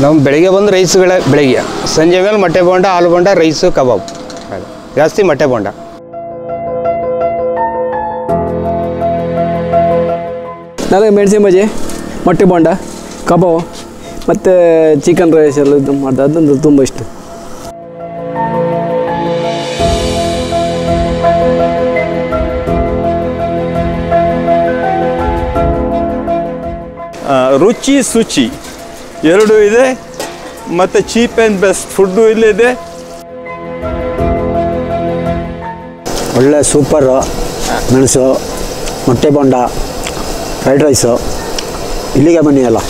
ನಮ್ಮ ಬೆಳಿಗ್ಗೆ ಬಂದು ರೈಸ್ಗಳೇ ಬೆಳಿಗ್ಗೆ, ಸಂಜೆ ಮೇಲೆ ಮೊಟ್ಟೆ ಬೋಂಡ, ಆಲೂ ಬೋಂಡ, ರೈಸು, ಕಬಾಬ್, ಜಾಸ್ತಿ ಮೊಟ್ಟೆ ಬೋಂಡ. ನನಗೆ ಮೆಣಸಿನ ಬಜೆ, ಮೊಟ್ಟೆ ಬೋಂಡ, ಕಬಾಬ್ ಮತ್ತು ಚಿಕನ್ ರೈಸ್ ಎಲ್ಲ ಇದು ಮಾಡಿದೆ, ಅದಂದ್ರೆ ತುಂಬ ಇಷ್ಟ. ರುಚಿ ಶುಚಿ ಎರಡೂ ಇದೆ, ಮತ್ತು ಚೀಪ್ ಆ್ಯಂಡ್ ಬೆಸ್ಟ್ ಫುಡ್ಡು ಇಲ್ಲಿದೆ. ಒಳ್ಳೆ ಸೂಪರು ಮೆಣಸು, ಮೊಟ್ಟೆ ಬೋಂಡ, ಫ್ರೈಡ್ ರೈಸು, ಇಲ್ಲಿಗೆ ಬನ್ನಿ ಅಲ್ಲ.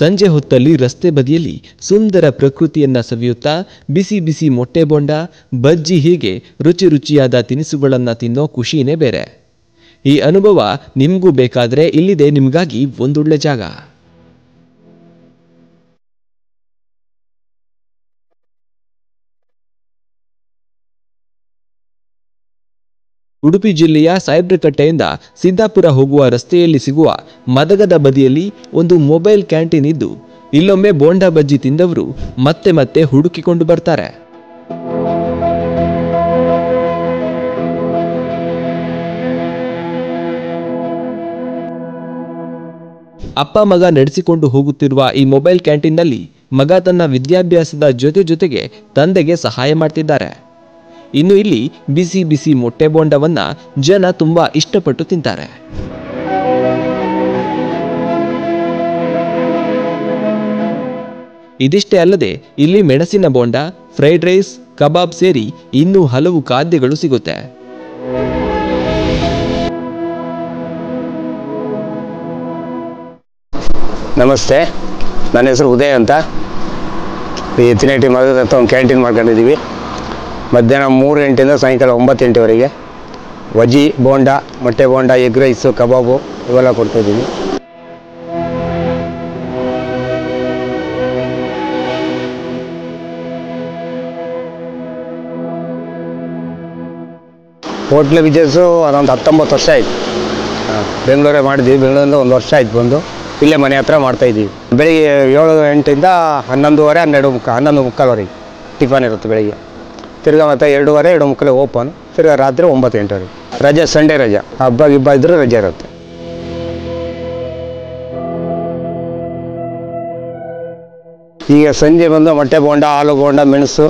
ಸಂಜೆ ಹೊತ್ತಲ್ಲಿ ರಸ್ತೆ ಬದಿಯಲ್ಲಿ ಸುಂದರ ಪ್ರಕೃತಿಯನ್ನ ಸವಿಯುತ್ತಾ ಬಿಸಿ ಬಿಸಿ ಮೊಟ್ಟೆ ಬೋಂಡ, ಬಜ್ಜಿ ಹೀಗೆ ರುಚಿ ರುಚಿಯಾದ ತಿನಿಸುಗಳನ್ನ ತಿನ್ನೋ ಖುಷಿನೇ ಬೇರೆ. ಈ ಅನುಭವ ನಿಮಗೂ ಬೇಕಾದರೆ ಇಲ್ಲಿದೆ ನಿಮಗಾಗಿ ಒಂದೊಳ್ಳೆ ಜಾಗ. ಉಡುಪಿ ಜಿಲ್ಲೆಯ ಸಾಯ್ಬ್ರಕಟ್ಟೆಯಿಂದ ಸಿದ್ದಾಪುರ ಹೋಗುವ ರಸ್ತೆಯಲ್ಲಿ ಸಿಗುವ ಮದಗದ ಬದಿಯಲ್ಲಿ ಒಂದು ಮೊಬೈಲ್ ಕ್ಯಾಂಟೀನ್ ಇದ್ದು, ಇಲ್ಲೊಮ್ಮೆ ಬೋಂಡಾ ಬಜ್ಜಿ ತಿಂದವರು ಮತ್ತೆ ಮತ್ತೆ ಹುಡುಕಿಕೊಂಡು ಬರ್ತಾರೆ. ಅಪ್ಪ ಮಗ ನಡೆಸಿಕೊಂಡು ಹೋಗುತ್ತಿರುವ ಈ ಮೊಬೈಲ್ ಕ್ಯಾಂಟೀನ್ನಲ್ಲಿ ಮಗ ತನ್ನ ವಿದ್ಯಾಭ್ಯಾಸದ ಜೊತೆಗೆ ತಂದೆಗೆ ಸಹಾಯ ಮಾಡ್ತಿದ್ದಾರೆ. ಇನ್ನು ಇಲ್ಲಿ ಬಿಸಿ ಬಿಸಿ ಮೊಟ್ಟೆ ಬೋಂಡವನ್ನ ಜನ ತುಂಬಾ ಇಷ್ಟಪಟ್ಟು ತಿಂತಾರೆ. ಇದಿಷ್ಟೇ ಅಲ್ಲದೆ ಇಲ್ಲಿ ಮೆಣಸಿನ ಬೋಂಡ, ಫ್ರೈಡ್ ರೈಸ್, ಕಬಾಬ್ ಸೇರಿ ಇನ್ನೂ ಹಲವು ಖಾದ್ಯಗಳು ಸಿಗುತ್ತೆ. ನಮಸ್ತೆ, ನನ್ನ ಹೆಸರು ಉದಯ್ ಅಂತ. ಈ ತಿನೇಟಿ ಮಗದ ಹತ್ರ ಒಂದು ಕ್ಯಾಂಟೀನ್ ಮಾಡ್ಕೊಂಡಿದ್ದೀವಿ. ಮಧ್ಯಾಹ್ನ 3 ಗಂಟೆಯಿಂದ ಸಾಯಂಕಾಲ 9 ಗಂಟೆವರೆಗೆ ವಜಿ, ಬೋಂಡ, ಮೊಟ್ಟೆ ಬೋಂಡ, ಎಗ್ ರೈಸು, ಕಬಾಬು ಇವೆಲ್ಲ ಕೊಡ್ತಾಯಿದ್ದೀವಿ. ಹೋಟ್ಲ್ ಬಿಸ್ನೆಸ್ಸು ಅದೊಂದು 19 ವರ್ಷ ಆಯಿತು. ಬೆಂಗಳೂರೇ ಮಾಡಿದ್ವಿ. ಬೆಂಗಳೂರಿಂದ 1 ವರ್ಷ ಆಯ್ತು ಬಂದು ಇಲ್ಲೇ ಮನೆ ಹತ್ರ ಮಾಡ್ತಾಯಿದ್ದೀವಿ. ಬೆಳಿಗ್ಗೆ 7 ಗಂಟೆಯಿಂದ 11:30, 11:15ವರೆಗೆ ಟಿಫನ್ ಇರುತ್ತೆ ಬೆಳಿಗ್ಗೆ. ತಿರ್ಗಾ ಮತ್ತೆ 2:15, 2:30 ಓಪನ್. ತಿರ್ಗಾ ರಾತ್ರಿ 9 ಗಂಟೆವರೆಗೆ. ರಜೆ ಸಂಡೇ ರಜೆ, ಹಬ್ಬ ಇದ್ದರೆ ರಜೆ ಇರುತ್ತೆ. ಈಗ ಸಂಜೆ ಬಂದು ಮೊಟ್ಟೆ ಬೋಂಡ, ಆಲೂ ಬೋಂಡ, ಮೆಣಸು,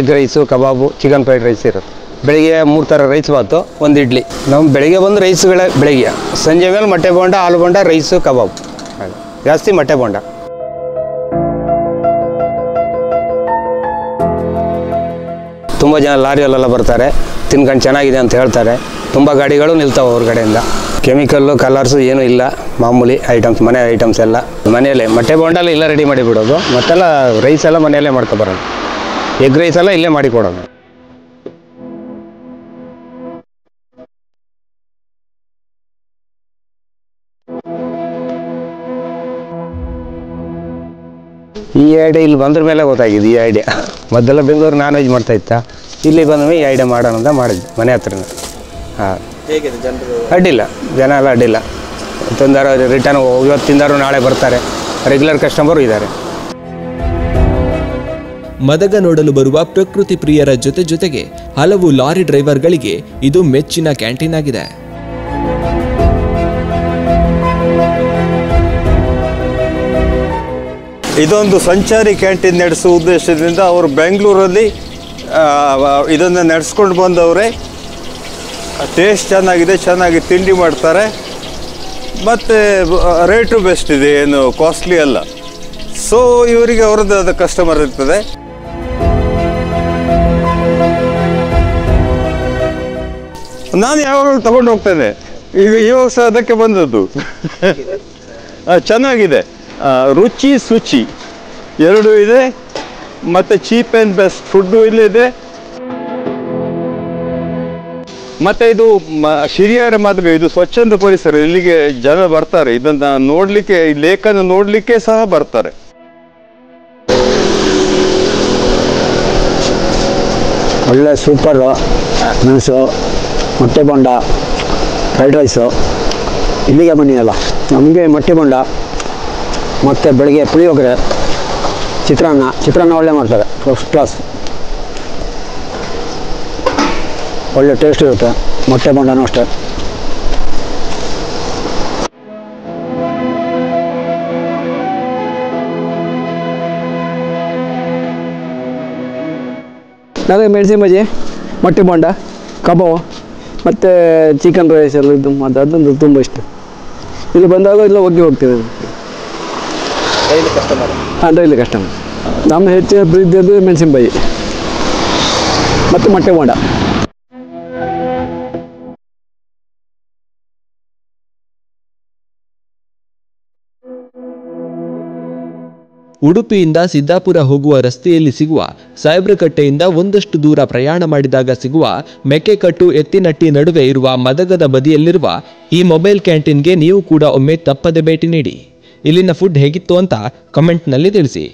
ಎಗ್ ರೈಸು, ಕಬಾಬು, ಚಿಕನ್ ಫ್ರೈಡ್ ರೈಸ್ ಇರುತ್ತೆ. ಬೆಳಿಗ್ಗೆ 3 ಥರ ರೈಸ್ ಬಾತು, 1 ಇಡ್ಲಿ. ನಮ್ಮ ಬೆಳಿಗ್ಗೆ ಬಂದು ರೈಸ್ಗಳೇ ಬೆಳಿಗ್ಗೆ, ಸಂಜೆ ಮೇಲೆ ಮೊಟ್ಟೆ ಬೋಂಡ, ಆಲೂ ಬೋಂಡ, ರೈಸು, ಕಬಾಬ್, ಜಾಸ್ತಿ ಮೊಟ್ಟೆ ಬೋಂಡ. ತುಂಬ ಜನ ಲಾರಿಯಲ್ಲೆಲ್ಲ ಬರ್ತಾರೆ, ತಿನ್ಕೊಂಡು ಚೆನ್ನಾಗಿದೆ ಅಂತ ಹೇಳ್ತಾರೆ. ತುಂಬ ಗಾಡಿಗಳು ನಿಲ್ತಾವೆ ಅವ್ರ ಕಡೆಯಿಂದ. ಕೆಮಿಕಲ್ಲು, ಕಲರ್ಸು ಏನೂ ಇಲ್ಲ, ಮಾಮೂಲಿ ಐಟಮ್ಸ್, ಮನೆ ಐಟಮ್ಸ್ ಎಲ್ಲ ಮನೆಯಲ್ಲೇ. ಮೊಟ್ಟೆ ಬೋಂಡಲ್ಲ ಇಲ್ಲ ರೆಡಿ ಮಾಡಿ ಬಿಡೋದು, ಮತ್ತೆಲ್ಲ ರೈಸ್ ಎಲ್ಲ ಮನೆಯಲ್ಲೇ ಮಾಡ್ಕೊಬರೋದು. ಎಗ್ ರೈಸ್ ಎಲ್ಲ ಇಲ್ಲೇ ಮಾಡಿ ಕೊಡೋದು. ಈ ಐಡಿಯಾ ಇಲ್ಲಿ ಬಂದ್ರ ಮೇಲೆ ಗೊತ್ತಾಗಿದೆ. ಈ ಐಡಿಯಾ ಮೊದಲೆಲ್ಲ ಬೆಂಗಳೂರು ನಾನ್ ವೆಜ್ ಮಾಡ್ತಾಯಿತ್ತ, ಇಲ್ಲಿ ಬಂದ ಈ ಐಡಿಯಾ ಮಾಡೋಣ ಅಂತ ಮಾಡಿದ್ವಿ ಮನೆ ಹತ್ರನೇ. ಹಾಂ, ಹೇಗಿದೆ ಜನರು? ಅಡ್ಡಿಲ್ಲ, ಜನ ಎಲ್ಲ ಅಡ್ಡಿಲ್ಲ. ತಂದಾರು ರಿಟರ್ನ್ ಇವತ್ತು ತಿಂದಾರು ನಾಳೆ ಬರ್ತಾರೆ, ರೆಗ್ಯುಲರ್ ಕಸ್ಟಮರು ಇದ್ದಾರೆ. ಮದಗ ನೋಡಲು ಬರುವ ಪ್ರಕೃತಿ ಪ್ರಿಯರ ಜೊತೆಗೆ ಹಲವು ಲಾರಿ ಡ್ರೈವರ್ಗಳಿಗೆ ಇದು ಮೆಚ್ಚಿನ ಕ್ಯಾಂಟೀನ್ ಆಗಿದೆ. ಇದೊಂದು ಸಂಚಾರಿ ಕ್ಯಾಂಟೀನ್ ನಡೆಸುವ ಉದ್ದೇಶದಿಂದ ಅವರು ಬೆಂಗಳೂರಲ್ಲಿ ಇದನ್ನು ನಡೆಸ್ಕೊಂಡು ಬಂದವರೇ. ಟೇಸ್ಟ್ ಚೆನ್ನಾಗಿದೆ, ಚೆನ್ನಾಗಿ ತಿಂಡಿ ಮಾಡ್ತಾರೆ, ಮತ್ತು ರೇಟು ಬೆಸ್ಟ್ ಇದೆ, ಏನು ಕಾಸ್ಟ್ಲಿ ಅಲ್ಲ. ಸೊ ಇವರಿಗೆ ಅವರದ್ದಾದ ಕಸ್ಟಮರ್ ಇರ್ತದೆ. ನಾನು ಯಾವಾಗಲೂ ತಗೊಂಡು ಹೋಗ್ತೇನೆ. ಇವಾಗ ಸಹ ಅದಕ್ಕೆ ಬಂದದ್ದು. ಚೆನ್ನಾಗಿದೆ, ರುಚಿ ಶುಚಿ ಎರಡೂ ಇದೆ, ಮತ್ತು ಚೀಪ್ ಆ್ಯಂಡ್ ಬೆಸ್ಟ್ ಫುಡ್ಡು ಇಲ್ಲಿದೆ. ಮತ್ತು ಇದು ಹಿರಿಯರ ಮದುವೆ, ಇದು ಸ್ವಚ್ಛಂದ ಪರಿಸರ. ಇಲ್ಲಿಗೆ ಜನ ಬರ್ತಾರೆ, ಇದನ್ನು ನೋಡಲಿಕ್ಕೆ, ಈ ಲೇಖನ ನೋಡಲಿಕ್ಕೆ ಸಹ ಬರ್ತಾರೆ. ಒಳ್ಳೆ ಸೂಪರು ಮೆಣಸು, ಮೊಟ್ಟೆ ಬೋಂಡ, ಫ್ರೈಡ್ ರೈಸು, ಇಲ್ಲಿಗೆ ಬನ್ನಿ ಅಲ್ಲ. ನಮಗೆ ಮೊಟ್ಟೆ ಬೋಂಡ ಮತ್ತು ಬೆಳಗ್ಗೆ ಪುಳಿಯೋಗರೆ, ಚಿತ್ರಾನ್ನ ಒಳ್ಳೆ ಮಾಡ್ತಾರೆ, ಫಸ್ಟ್ ಕ್ಲಾಸ್, ಒಳ್ಳೆ ಟೇಸ್ಟ್ ಇರುತ್ತೆ. ಮೊಟ್ಟೆ ಬೋಂಡನೂ ಅಷ್ಟೇ. ನನಗೆ ಮೆಣಸಿನ ಬಜ್ಜಿ, ಮೊಟ್ಟೆ ಬೋಂಡ, ಕಬಾಬ್ ಮತ್ತು ಚಿಕನ್ ರೈಸ್ ಎಲ್ಲ ಇದು ಮಾಡ್ತಾರೆ, ಅದೊಂದು ತುಂಬ ಇಷ್ಟ. ಇಲ್ಲಿ ಬಂದಾಗ ಇಲ್ಲ ಹೋಗ್ತೀವಿ. ಹಾಂ, ಡೈಲಿ ಕಸ್ಟಮರ್. ನಮ್ಮ ಹೆಚ್ಚು ಪ್ರೀತಿಯದು ಮೆಣಸಿನ ಬಜ್ಜಿ ಮತ್ತು ಮೊಟ್ಟೆ ಬೋಂಡ. ಉಡುಪಿಯಿಂದ ಸಿದ್ದಾಪುರ ಹೋಗುವ ರಸ್ತೆಯಲ್ಲಿ ಸಿಗುವ ಸಾಯಬ್ರಕಟ್ಟೆಯಿಂದ ಒಂದಷ್ಟು ದೂರ ಪ್ರಯಾಣ ಮಾಡಿದಾಗ ಸಿಗುವ ಮೆಕ್ಕೆಕಟ್ಟು ಎತ್ತಿನಟ್ಟಿ ನಡುವೆ ಇರುವ ಮದಗದ ಬದಿಯಲ್ಲಿರುವ ಈ ಮೊಬೈಲ್ ಕ್ಯಾಂಟೀನ್ಗೆ ನೀವು ಕೂಡ ಒಮ್ಮೆ ತಪ್ಪದೆ ಭೇಟಿ ನೀಡಿ. ಇಲ್ಲಿನ ಫುಡ್ ಹೇಗಿತ್ತು ಅಂತ ಕಮೆಂಟ್ನಲ್ಲಿ ತಿಳಿಸಿ.